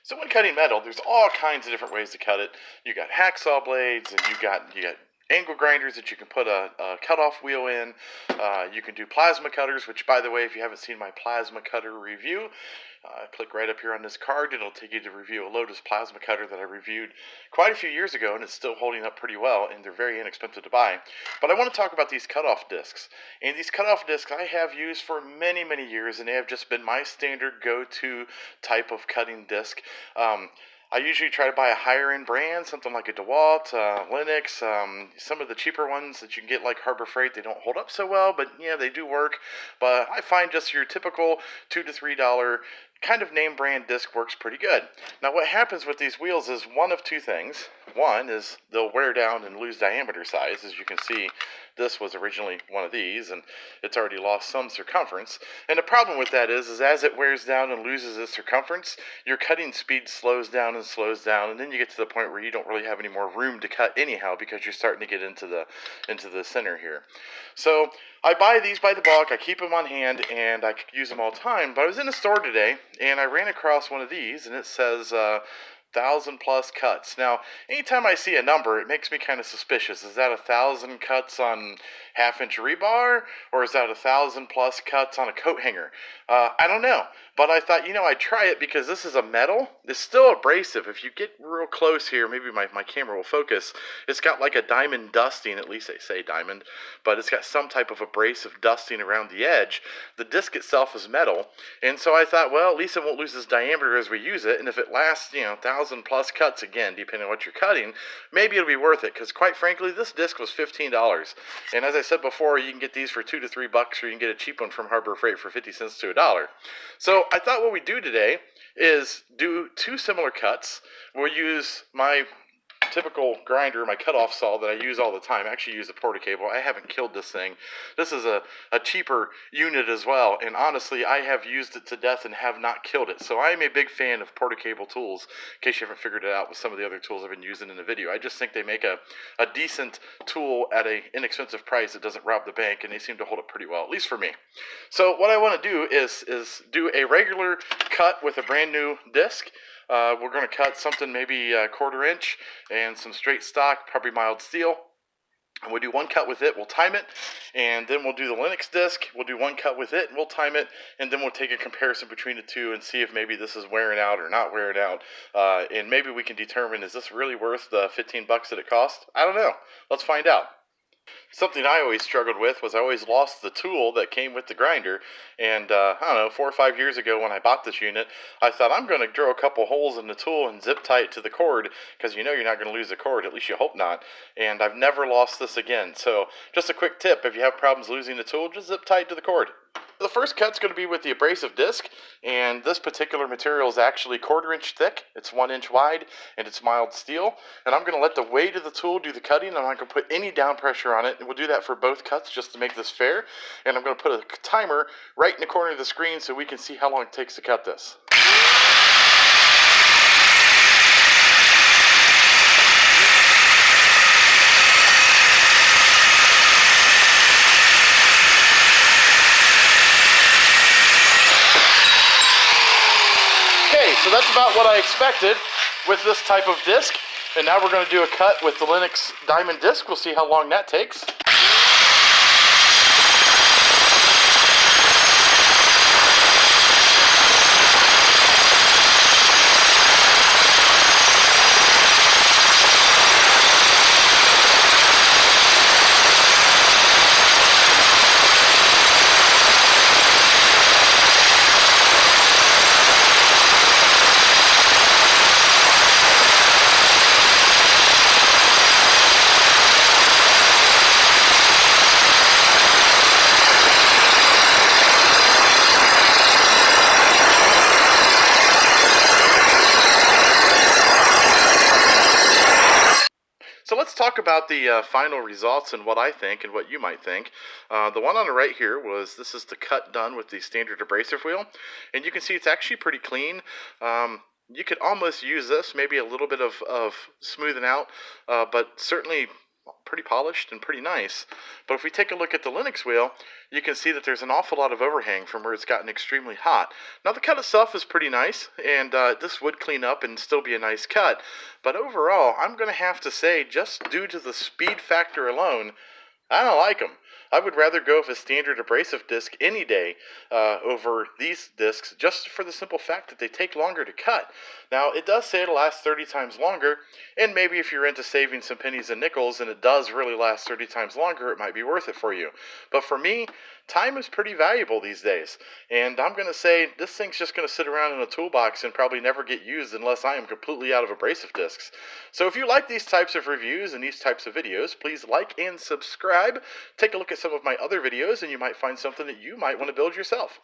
So when cutting metal, there's all kinds of different ways to cut it. You got hacksaw blades, and you got angle grinders that you can put a cutoff wheel in. You can do plasma cutters, which, by the way, if you haven't seen my plasma cutter review, click right up here on this card, and it'll take you to review a Lotus plasma cutter that I reviewed quite a few years ago, and it's still holding up pretty well, and they're very inexpensive to buy. But I want to talk about these cutoff discs. And these cutoff discs I have used for many, many years, and they have just been my standard go-to type of cutting disc. I usually try to buy a higher end brand, something like a Dewalt, Lenox, some of the cheaper ones that you can get like Harbor Freight. They don't hold up so well, but yeah, they do work. But I find just your typical $2 to $3 kind of name brand disc works pretty good. Now what happens with these wheels is one of two things. One is they'll wear down and lose diameter size. As you can see, this was originally one of these, and it's already lost some circumference. And the problem with that is as it wears down and loses its circumference, your cutting speed slows down, and then you get to the point where you don't really have any more room to cut anyhow, because you're starting to get into the center here. So I buy these by the bulk, I keep them on hand, and I use them all the time. But I was in a store today, and I ran across one of these, and it says 1,000 plus cuts. Now, anytime I see a number, it makes me kind of suspicious. Is that 1,000 cuts on half-inch rebar, or is that 1,000 plus cuts on a coat hanger? I don't know. But I thought, I'd try it because this is a metal. It's still abrasive. If you get real close here, maybe my camera will focus. It's got like a diamond dusting, at least they say diamond, but it's got some type of abrasive dusting around the edge. The disc itself is metal, and so I thought, well, at least it won't lose its diameter as we use it, and if it lasts, 1,000 plus cuts, again, depending on what you're cutting, maybe it'll be worth it, because quite frankly, this disc was $15. And as I said before, you can get these for $2 to $3, or you can get a cheap one from Harbor Freight for 50 cents to $1. So I thought what we do today is do two similar cuts. We'll use my typical grinder, my cutoff saw that I use all the time. I actually use a Porta-Cable. I haven't killed this thing. This is a cheaper unit as well, and honestly, I have used it to death and have not killed it. So I am a big fan of Porta-Cable tools, in case you haven't figured it out with some of the other tools I've been using in the video. I just think they make a decent tool at an inexpensive price that doesn't rob the bank, and they seem to hold it pretty well, at least for me. So what I want to do is do a regular cut with a brand new disc. We're going to cut something maybe a 1/4 inch and some straight stock, probably mild steel. And we'll do one cut with it, we'll time it, and then we'll do the Lenox disc, we'll do one cut with it, and we'll time it, and then we'll take a comparison between the two and see if maybe this is wearing out or not wearing out, and maybe we can determine, is this really worth the 15 bucks that it cost? I don't know. Let's find out. Something I always struggled with was I always lost the tool that came with the grinder, and I don't know, 4 or 5 years ago when I bought this unit, I thought I'm going to drill a couple holes in the tool and zip tie it to the cord, because you're not going to lose the cord, at least you hope not, and I've never lost this again. So just a quick tip, if you have problems losing the tool, just zip tie it to the cord. The first cut's going to be with the abrasive disc, and this particular material is actually 1/4 inch thick. It's 1 inch wide, and it's mild steel. And I'm going to let the weight of the tool do the cutting. I'm not going to put any down pressure on it, and we'll do that for both cuts just to make this fair. And I'm going to put a timer right in the corner of the screen so we can see how long it takes to cut this. So that's about what I expected with this type of disc. And now we're going to do a cut with the Lenox diamond disc. We'll see how long that takes. So let's talk about the final results and what I think and what you might think. The one on the right here this is the cut done with the standard abrasive wheel. And you can see it's actually pretty clean. You could almost use this, maybe a little bit of smoothing out, but certainly pretty polished and pretty nice. But if we take a look at the Lenox wheel, you can see that there's an awful lot of overhang from where it's gotten extremely hot. Now the cut itself is pretty nice, and this would clean up and still be a nice cut. But overall, I'm going to have to say, just due to the speed factor alone, I don't like them. I would rather go with a standard abrasive disc any day over these discs, just for the simple fact that they take longer to cut. Now, it does say it'll last 30 times longer, and maybe if you're into saving some pennies and nickels and it does really last 30 times longer, it might be worth it for you. But for me, time is pretty valuable these days, and I'm going to say this thing's just going to sit around in a toolbox and probably never get used unless I am completely out of abrasive discs. So if you like these types of reviews and these types of videos, please like and subscribe. Take a look at some of my other videos and you might find something that you might want to build yourself.